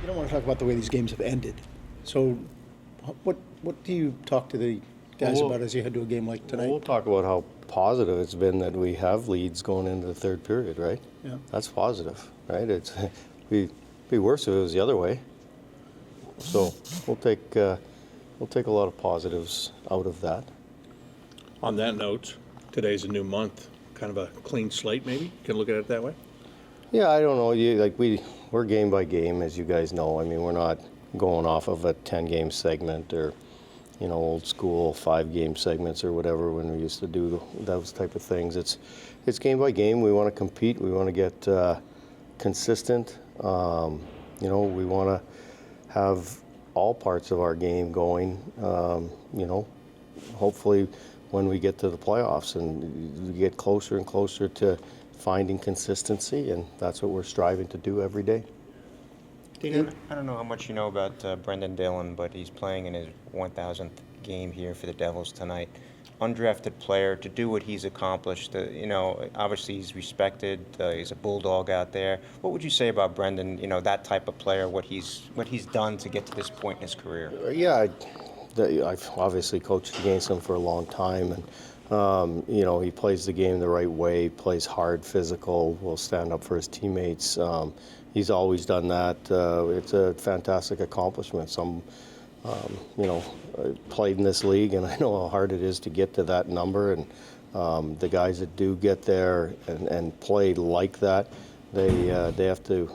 You don't want to talk about the way these games have ended. So what do you talk to the guys about as you head to a game like tonight? We'll talk about how positive it's been that we have leads going into the third period, right? Yeah. That's positive, right? It'd be worse if it was the other way. So we'll take a lot of positives out of that. On that note, today's a new month, kind of a clean slate maybe? Can look at it that way? Yeah, I don't know. We're game by game, as you guys know. I mean, we're not going off of a 10-game segment or, old school 5-game segments or whatever when we used to do those type of things. It's game by game. We want to compete. We want to get consistent. We want to have all parts of our game going. Hopefully when we get to the playoffs and we get closer and closer to finding consistency, and that's what we're striving to do every day. Dan? I don't know how much you know about Brendan Dillon, but he's playing in his 1,000th game here for the Devils tonight. Undrafted player, to do what he's accomplished, obviously he's respected, he's a bulldog out there. What would you say about Brendan, that type of player, what he's done to get to this point in his career? Yeah, I've obviously coached against him for a long time, and he plays the game the right way, plays hard, physical, will stand up for his teammates. He's always done that. It's a fantastic accomplishment. Played in this league, and I know how hard it is to get to that number. And the guys that do get there and play like that, they have to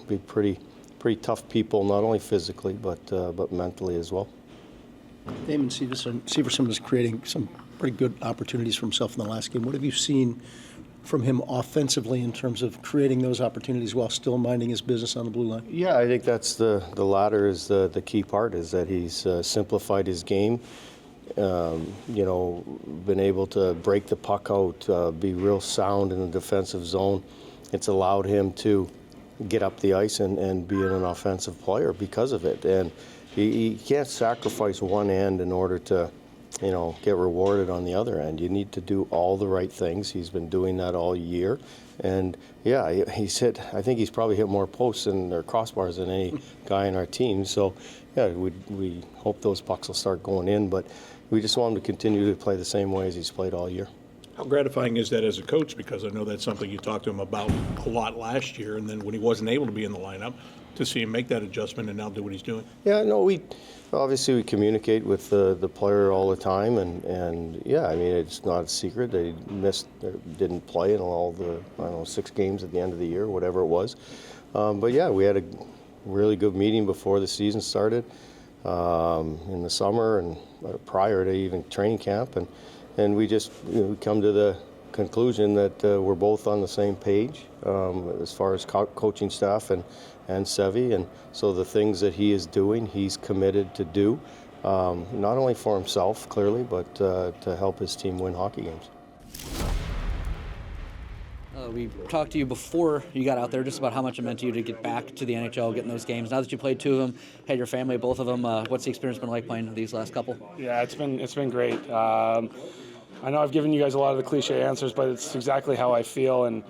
be pretty tough people, not only physically but mentally as well. Damon, Severson was creating some pretty good opportunities for himself in the last game. What have you seen from him offensively in terms of creating those opportunities while still minding his business on the blue line? Yeah, I think that's the latter is the key part, is that he's simplified his game, been able to break the puck out, be real sound in the defensive zone. It's allowed him to get up the ice and be an offensive player because of it. And he can't sacrifice one end in order to get rewarded on the other end. You need to do all the right things. He's been doing that all year. And yeah, I think he's probably hit more posts or crossbars than any guy in our team. So yeah, we hope those pucks will start going in, but we just want him to continue to play the same way as he's played all year. How gratifying is that as a coach? Because I know that's something you talked to him about a lot last year, and then when he wasn't able to be in the lineup, to see him make that adjustment and now do what he's doing. Yeah, no, we communicate with the player all the time, and yeah, I mean, it's not a secret that he didn't play in all the 6 games at the end of the year, whatever it was. But yeah, we had a really good meeting before the season started in the summer and prior to even training camp, and we just come to the conclusion that we're both on the same page as far as coaching staff and Sevy, and so the things that he is doing, he's committed to do, not only for himself, clearly, but to help his team win hockey games. We talked to you before you got out there just about how much it meant to you to get back to the NHL, getting those games. Now that you played 2 of them, had your family, both of them, what's the experience been like playing these last couple? Yeah, it's been great. I know I've given you guys a lot of the cliche answers, but it's exactly how I feel. And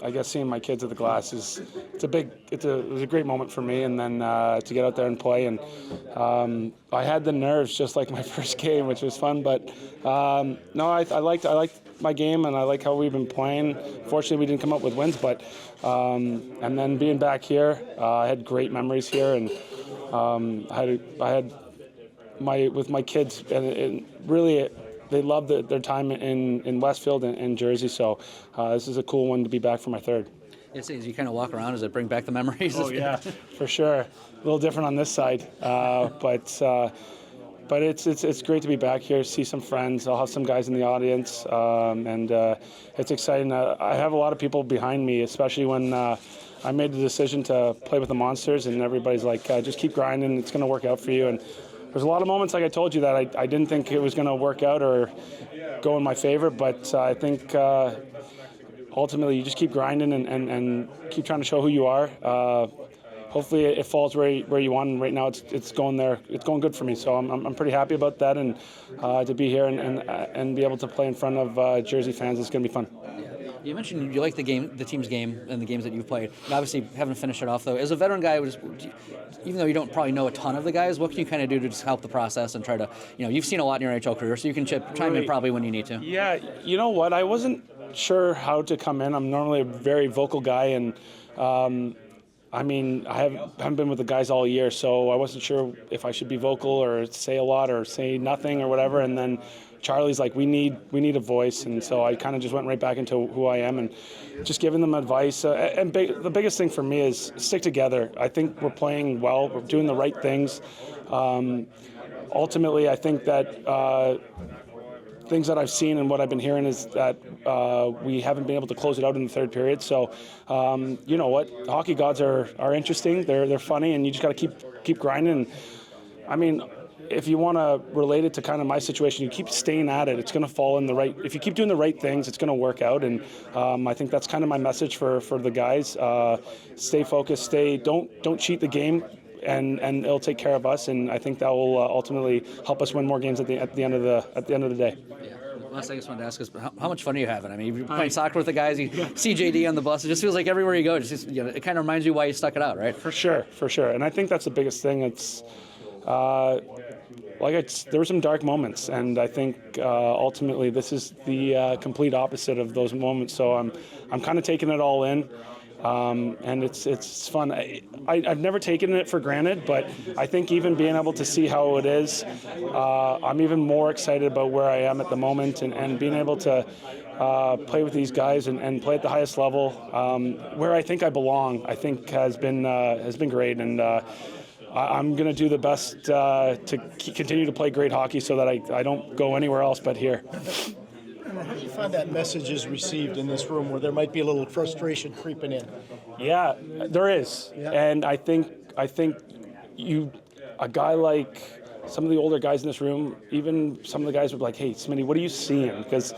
I guess seeing my kids at the glass it was a great moment for me. And then to get out there and play, and I had the nerves just like my first game, which was fun. But no, I liked my game, and I like how we've been playing. Fortunately, we didn't come up with wins, but and then being back here, I had great memories here, and I had with my kids, and it really. They loved their time in Westfield and Jersey, so this is a cool one to be back for my third. As you kind of walk around, does it bring back the memories? Oh yeah, for sure. A little different on this side, but it's great to be back here, see some friends. I'll have some guys in the audience, and it's exciting. I have a lot of people behind me, especially when I made the decision to play with the Monsters, and everybody's like, just keep grinding, it's going to work out for you. And there's a lot of moments, like I told you, that I didn't think it was going to work out or go in my favor, but I think ultimately you just keep grinding and keep trying to show who you are. Hopefully it falls where you want, and right now it's going there. It's going good for me, so I'm pretty happy about that, and to be here and be able to play in front of Jersey fans is going to be fun. You mentioned you like the team's game, and the games that you've played. You obviously haven't finished it off though. As a veteran guy, even though you don't probably know a ton of the guys, what can you kind of do to just help the process and try to, you've seen a lot in your NHL career, so you can chime in probably when you need to. Yeah, you know what? I wasn't sure how to come in. I'm normally a very vocal guy, and I haven't been with the guys all year, so I wasn't sure if I should be vocal or say a lot or say nothing or whatever. And then Charlie's like, we need a voice, and so I kind of just went right back into who I am and just giving them advice. The biggest thing for me is stick together. I think we're playing well. We're doing the right things. Ultimately, I think that things that I've seen and what I've been hearing is that we haven't been able to close it out in the third period. So, you know what? The hockey gods are interesting. They're funny, and you just got to keep grinding. I mean, if you want to relate it to kind of my situation, you keep staying at it. It's going to fall in the right. If you keep doing the right things, it's going to work out. And I think that's kind of my message for the guys. Stay focused. Don't cheat the game. And it'll take care of us, and I think that will ultimately help us win more games at the end of the day. Yeah. Last thing I just wanted to ask is how much fun are you having? I mean, you're playing soccer with the guys. You see JD on the bus. It just feels like everywhere you go, it kind of reminds you why you stuck it out, right? For sure. And I think that's the biggest thing. It's there were some dark moments, and I think ultimately this is the complete opposite of those moments. So I'm kind of taking it all in. And it's fun. I've never taken it for granted, but I think even being able to see how it is, I'm even more excited about where I am at the moment, and being able to play with these guys and play at the highest level, where I think I belong, I think has been great. And I'm going to do the best to continue to play great hockey so that I don't go anywhere else but here. How do you find that message is received in this room where there might be a little frustration creeping in? Yeah, there is. Yeah. And I think a guy like some of the older guys in this room, even some of the guys would be like, hey, Smitty, what are you seeing? Because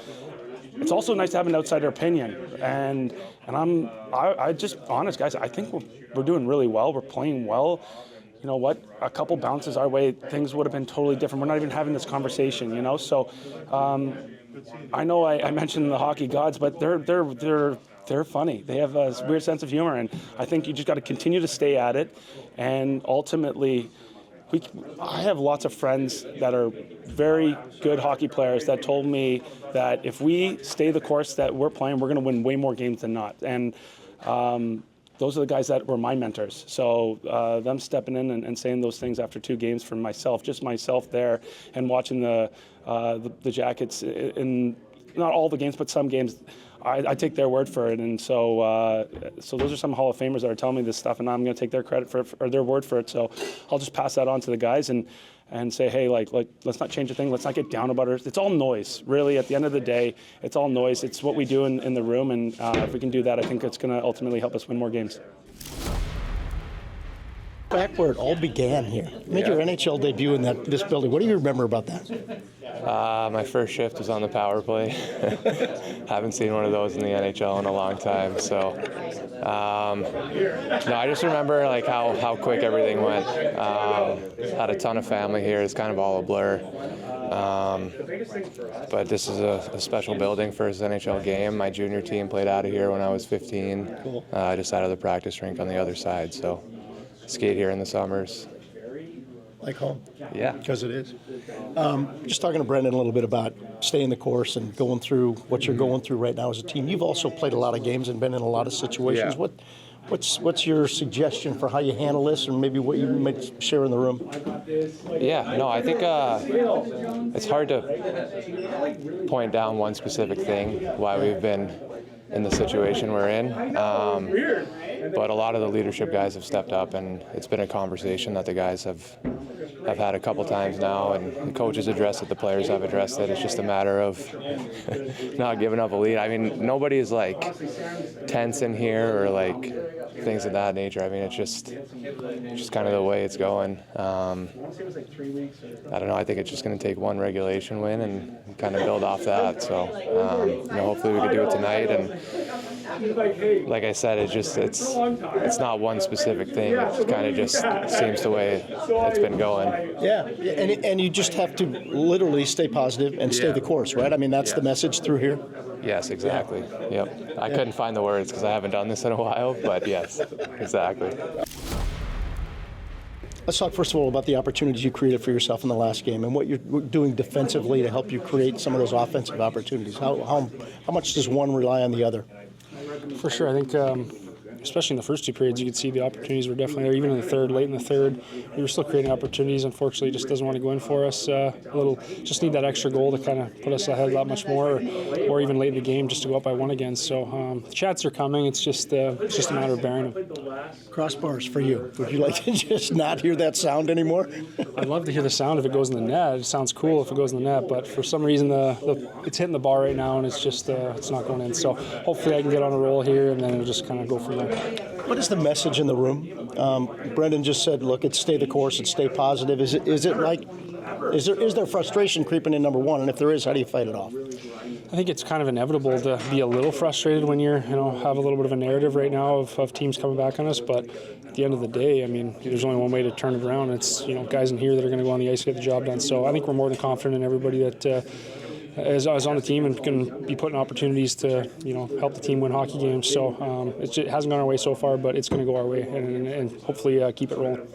it's also nice to have an outsider opinion. And I just honest, guys, I think we're doing really well. We're playing well. You know what? A couple bounces our way, things would have been totally different. We're not even having this conversation, So I know I mentioned the hockey gods, but they're funny. They have a weird sense of humor, and I think you just got to continue to stay at it. And ultimately, I have lots of friends that are very good hockey players that told me that if we stay the course that we're playing, we're going to win way more games than not. And those are the guys that were my mentors. So them stepping in and saying those things after 2 games for myself, just myself there, and watching the Jackets in not all the games, but some games, I take their word for it. And so those are some Hall of Famers that are telling me this stuff, and I'm going to take their credit for it, or their word for it. So I'll just pass that on to the guys and say, hey, let's not change a thing. Let's not get down about it. It's all noise, really. At the end of the day, it's all noise. It's what we do in the room, and if we can do that, I think it's going to ultimately help us win more games. Back where it all began here. You made your NHL debut in this building. What do you remember about that? My first shift was on the power play. Haven't seen one of those in the NHL in a long time. So, no, I just remember how quick everything went. Had a ton of family here. It's kind of all a blur. But this is a special building for his NHL game. My junior team played out of here when I was 15. Cool. Just out of the practice rink on the other side. So, skate here in the summers. Like home? Yeah. Because it is. Just talking to Brendan a little bit about staying the course and going through what you're going through right now as a team. You've also played a lot of games and been in a lot of situations. Yeah. What's your suggestion for how you handle this, and maybe what you might share in the room? Yeah, no, I think it's hard to point down one specific thing why we've been in the situation we're in. But a lot of the leadership guys have stepped up, and it's been a conversation that the guys have had a couple times now, and the coaches addressed it, the players have addressed it. It's just a matter of not giving up a lead. I mean, nobody's tense in here or things of that nature. I mean, it's just kind of the way it's going. I don't know. I think it's just going to take one regulation win and kind of build off that. So, hopefully we can do it tonight. And like I said, it's not one specific thing. It kind of just seems the way it's been going. Yeah, and you just have to literally stay positive and stay the course, right? I mean, that's the message through here. Yes, exactly. Yep. I couldn't find the words because I haven't done this in a while, but yes, exactly. Let's talk first of all about the opportunities you created for yourself in the last game and what you're doing defensively to help you create some of those offensive opportunities. How much does one rely on the other? For sure, I think, especially in the first two periods, you could see the opportunities were definitely there. Even in the third, late in the third, we were still creating opportunities. Unfortunately, it just doesn't want to go in for us. Just need that extra goal to kind of put us ahead that much more, or even late in the game just to go up by one again. So the shots are coming. It's just a matter of bearing them. Crossbars for you. Would you like to just not hear that sound anymore? I'd love to hear the sound if it goes in the net. It sounds cool if it goes in the net, but for some reason it's hitting the bar right now and it's just it's not going in. So hopefully I can get on a roll here and then it'll just kind of go from there. What is the message in the room? Brendan just said, "Look, it's stay the course, it's stay positive." Is there frustration creeping in, number one? And if there is, how do you fight it off? I think it's kind of inevitable to be a little frustrated when you're, have a little bit of a narrative right now of teams coming back on us. But at the end of the day, I mean, there's only one way to turn it around. It's, guys in here that are going to go on the ice and get the job done. So I think we're more than confident in everybody that is on the team and can be put in opportunities to, help the team win hockey games. So it hasn't gone our way so far, but it's going to go our way and hopefully keep it rolling.